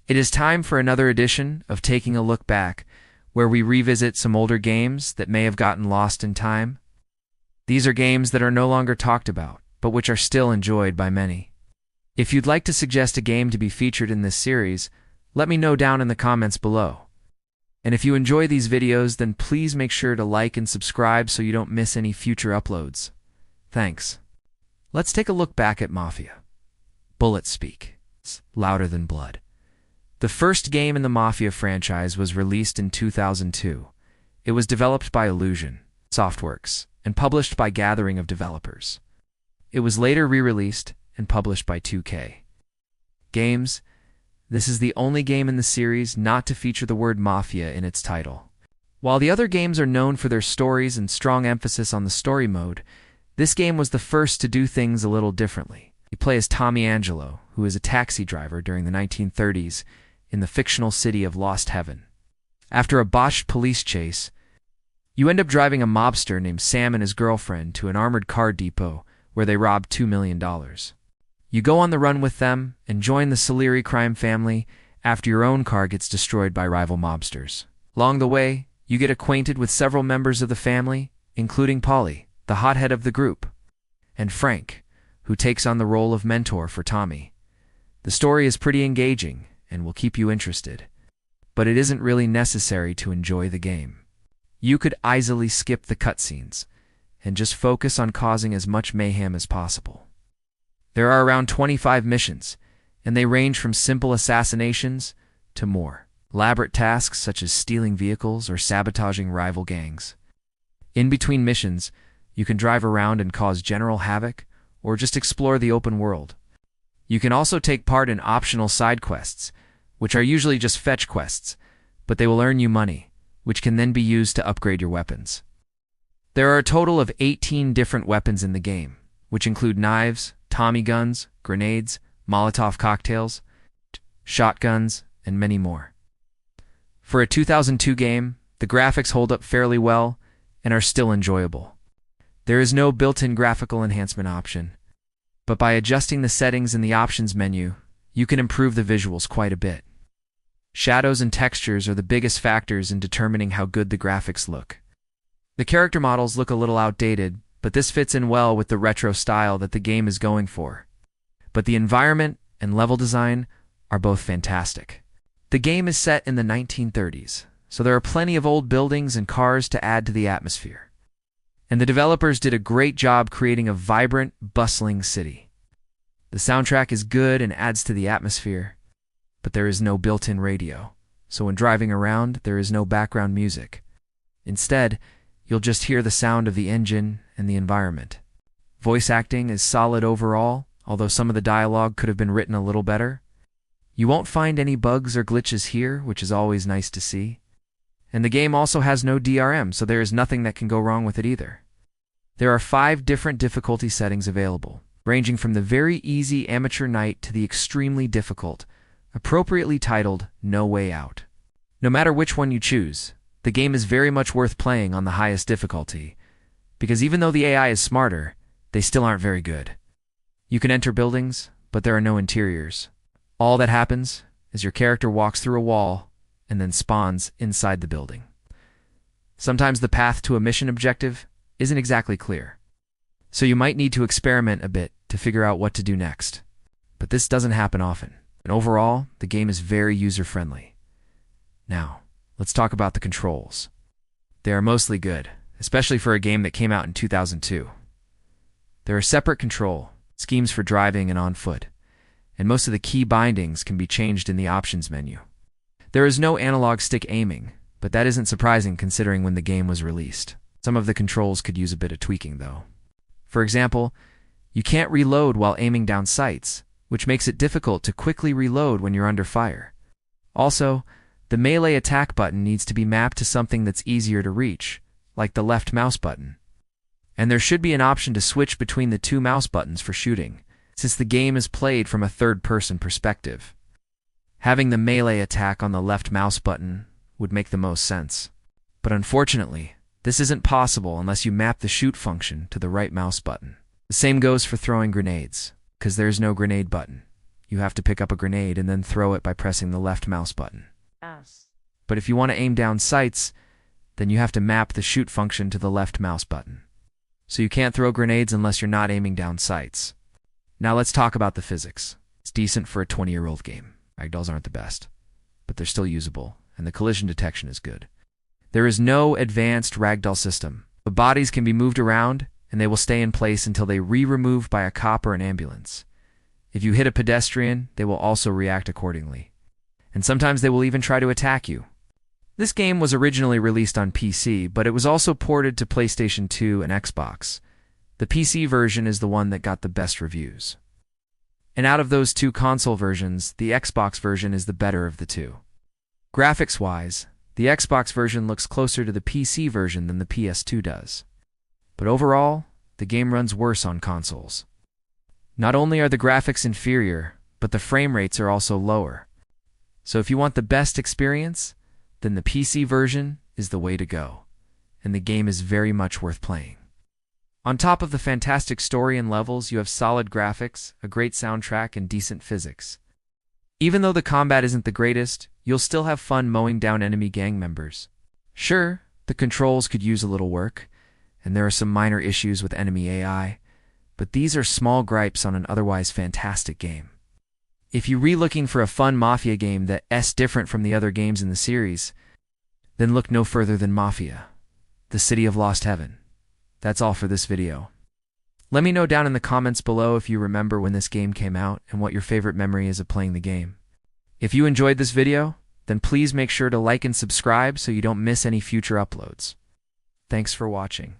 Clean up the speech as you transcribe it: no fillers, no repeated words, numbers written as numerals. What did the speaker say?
It is time for another edition of Taking a Look Back, where we revisit some older games that may have gotten lost in time. These are games that are no longer talked about, but which are still enjoyed by many. If you'd like to suggest a game to be featured in this series, let me know down in the comments below. And if you enjoy these videos, then please make sure to like and subscribe so you don't miss any future uploads. Thanks. Let's take a look back at Mafia. Bullets speak. It's louder than blood. The first game in the Mafia franchise was released in 2002. It was developed by Illusion Softworks and published by Gathering of Developers. It was later re-released and published by 2K Games. This is the only game in the series not to feature the word Mafia in its title. While the other games are known for their stories and strong emphasis on the story mode, this game was the first to do things a little differently. You play as Tommy Angelo, who is a taxi driver during the 1930s in the fictional city of Lost Heaven. After a botched police chase, you end up driving a mobster named Sam and his girlfriend to an armored car depot where they rob $2 million. You go on the run with them and join the Salieri crime family after your own car gets destroyed by rival mobsters. Along the way, you get acquainted with several members of the family, including Polly, the hothead of the group, and Frank, who takes on the role of mentor for Tommy. The story is pretty engaging and will keep you interested, but it isn't really necessary to enjoy the game. You could easily skip the cutscenes and just focus on causing as much mayhem as possible. There are around 25 missions, and they range from simple assassinations to more elaborate tasks such as stealing vehicles or sabotaging rival gangs. In between missions, you can drive around and cause general havoc or just explore the open world. You can also take part in optional side quests, which are usually just fetch quests, but they will earn you money, which can then be used to upgrade your weapons. There are a total of 18 different weapons in the game, which include knives, Tommy guns, grenades, Molotov cocktails, shotguns, and many more. For a 2002 game, the graphics hold up fairly well and are still enjoyable. There is no built-in graphical enhancement option, but by adjusting the settings in the options menu, you can improve the visuals quite a bit. Shadows and textures are the biggest factors in determining how good the graphics look. The character models look a little outdated, but this fits in well with the retro style that the game is going for. But the environment and level design are both fantastic. The game is set in the 1930s, so there are plenty of old buildings and cars to add to the atmosphere. And the developers did a great job creating a vibrant, bustling city. The soundtrack is good and adds to the atmosphere, but there is no built-in radio, so when driving around, there is no background music. Instead, you'll just hear the sound of the engine and the environment. Voice acting is solid overall, although some of the dialogue could have been written a little better. You won't find any bugs or glitches here, which is always nice to see. And the game also has no DRM, so there is nothing that can go wrong with it either. There are 5 different difficulty settings available, ranging from the very easy amateur night to the extremely difficult, appropriately titled No Way Out. No matter which one you choose, the game is very much worth playing on the highest difficulty, because even though the AI is smarter, they still aren't very good. You can enter buildings, but there are no interiors. All that happens is your character walks through a wall and then spawns inside the building. Sometimes the path to a mission objective isn't exactly clear, so you might need to experiment a bit to figure out what to do next. But this doesn't happen often, and overall, the game is very user-friendly. Now, let's talk about the controls. They are mostly good, especially for a game that came out in 2002. There are separate control schemes for driving and on foot, and most of the key bindings can be changed in the options menu. There is no analog stick aiming, but that isn't surprising considering when the game was released. Some of the controls could use a bit of tweaking though. For example, you can't reload while aiming down sights, which makes it difficult to quickly reload when you're under fire. Also, the melee attack button needs to be mapped to something that's easier to reach, like the left mouse button. And there should be an option to switch between the 2 mouse buttons for shooting, since the game is played from a third-person perspective. Having the melee attack on the left mouse button would make the most sense. But unfortunately, this isn't possible unless you map the shoot function to the right mouse button. The same goes for throwing grenades, because there's no grenade button. you have to pick up a grenade and then throw it by pressing the left mouse button. But if you want to aim down sights, then you have to map the shoot function to the left mouse button. So you can't throw grenades unless you're not aiming down sights. Now let's talk about the physics. It's decent for a 20-year-old game. Ragdolls aren't the best, but they're still usable, and the collision detection is good. There is no advanced ragdoll system. The bodies can be moved around, and they will stay in place until they removed by a cop or an ambulance. If you hit a pedestrian, they will also react accordingly. And sometimes they will even try to attack you. This game was originally released on PC, but it was also ported to PlayStation 2 and Xbox. The PC version is the one that got the best reviews. And out of those two console versions, the Xbox version is the better of the two. Graphics-wise, the Xbox version looks closer to the PC version than the PS2 does. But overall, the game runs worse on consoles. Not only are the graphics inferior, but the frame rates are also lower. So if you want the best experience, then the PC version is the way to go, and the game is very much worth playing. On top of the fantastic story and levels, you have solid graphics, a great soundtrack, and decent physics. Even though the combat isn't the greatest, you'll still have fun mowing down enemy gang members. Sure, the controls could use a little work, and there are some minor issues with enemy AI, but these are small gripes on an otherwise fantastic game. If you're looking for a fun Mafia game that's different from the other games in the series, then look no further than Mafia, the City of Lost Heaven. That's all for this video. Let me know down in the comments below if you remember when this game came out and what your favorite memory is of playing the game. If you enjoyed this video, then please make sure to like and subscribe so you don't miss any future uploads. Thanks for watching.